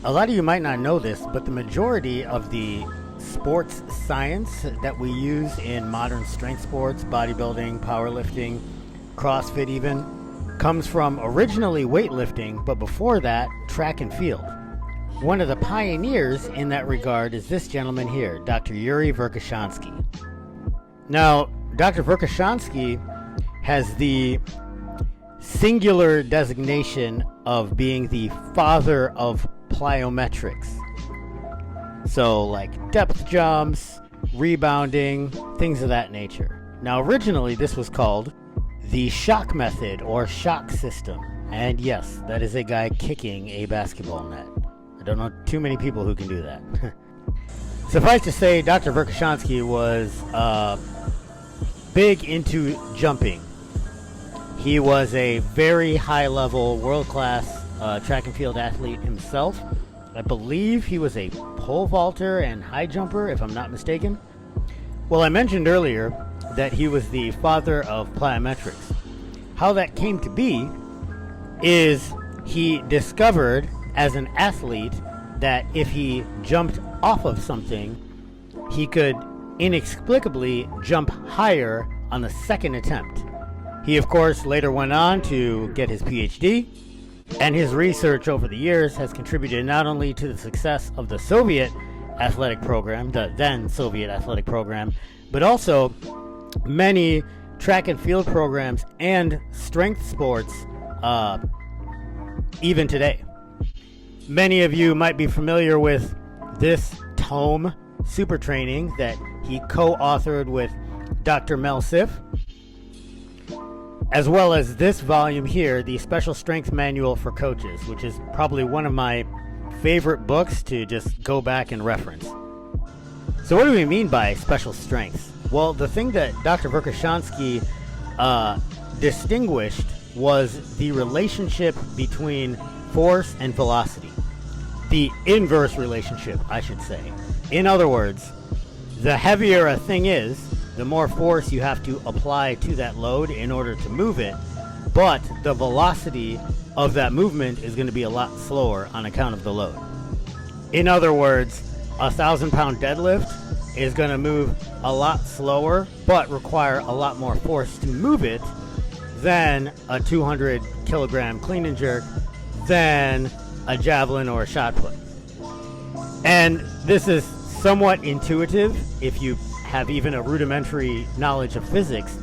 A lot of you might not know this, but the majority of the sports science that we use in modern strength sports, bodybuilding, powerlifting, CrossFit even, comes from originally weightlifting, but before that, track and field. One of the pioneers in that regard is this gentleman here, Dr. Yuri Verkhoshansky. Now, Dr. Verkhoshansky has the singular designation of being the father of plyometrics. So like depth jumps, rebounding, things of that nature. Now originally this was called the shock method or shock system. And yes, that is a guy kicking a basketball net. I don't know too many people who can do that. Suffice to say, Dr. Verkhoshansky was big into jumping. He was a very high-level, world-class track and field athlete himself. I believe he was a pole vaulter and high jumper, if I'm not mistaken. Well, I mentioned earlier that he was the father of plyometrics. How that came to be is he discovered as an athlete that if he jumped off of something, he could inexplicably jump higher on the second attempt. He, of course, later went on to get his PhD, and his research over the years has contributed not only to the success of the Soviet athletic program, the then Soviet athletic program, but also many track and field programs and strength sports even today. Many of you might be familiar with this tome, Super Training, that he co-authored with Dr. Mel Siff, as well as this volume here, the Special Strength Manual for Coaches, which is probably one of my favorite books to just go back and reference. So what do we mean by special strengths? Well, the thing that Dr. Verkhoshansky distinguished was the relationship between force and velocity. The inverse relationship, I should say. In other words, the heavier a thing is, the more force you have to apply to that load in order to move it, but the velocity of that movement is going to be a lot slower on account of the load. In other words, a 1,000-pound deadlift is going to move a lot slower, but require a lot more force to move it than a 200-kilogram clean and jerk, than a javelin or a shot put. And this is somewhat intuitive if you have even a rudimentary knowledge of physics,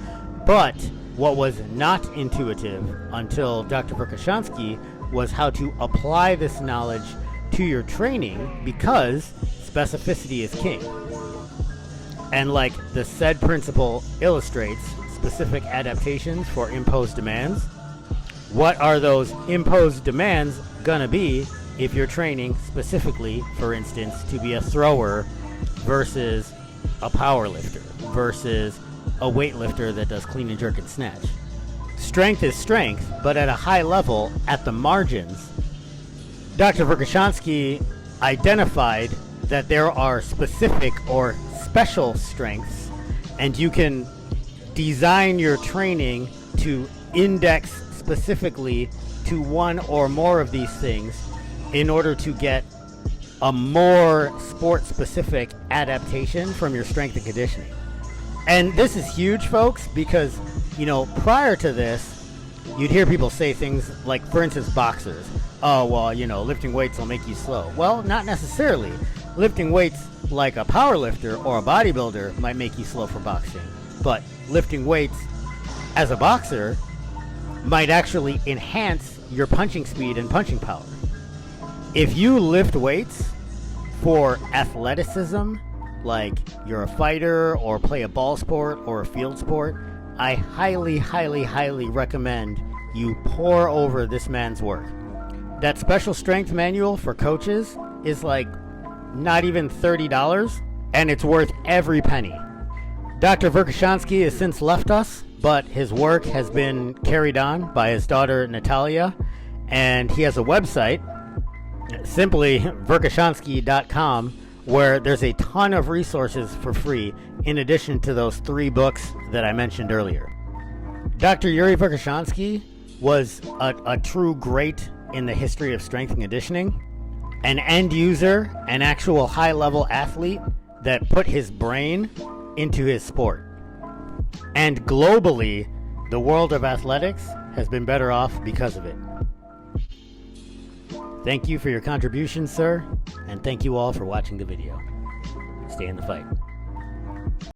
but what was not intuitive until Dr. Verkhoshansky was how to apply this knowledge to your training, because specificity is king. And like the said principle illustrates, specific adaptations for imposed demands. What are those imposed demands gonna be if you're training specifically, for instance, to be a thrower versus a power lifter versus a weightlifter that does clean and jerk and snatch? Strength is strength, but at a high level, at the margins. Dr. Verkhoshansky identified that there are specific or special strengths, and you can design your training to index specifically to one or more of these things in order to get a more sport-specific adaptation from your strength and conditioning. And this is huge, folks, because, prior to this, you'd hear people say things like, for instance, boxers. Oh, well, lifting weights will make you slow. Well, not necessarily. Lifting weights like a power lifter or a bodybuilder might make you slow for boxing. But lifting weights as a boxer might actually enhance your punching speed and punching power. If you lift weights for athleticism, like you're a fighter or play a ball sport or a field sport, I highly, highly, highly recommend you pore over this man's work. That Special Strength Manual for Coaches is like not even $30, and it's worth every penny. Dr. Verkhoshansky has since left us, but his work has been carried on by his daughter Natalia, and he has a website, simply verkhoshansky.com, where there's a ton of resources for free, in addition to those 3 books that I mentioned earlier. Dr. Yuri Verkhoshansky was a true great in the history of strength and conditioning. an end user, an actual high-level athlete that put his brain into his sport. And globally, the world of athletics has been better off because of it. Thank you for your contribution, sir, and thank you all for watching the video. Stay in the fight.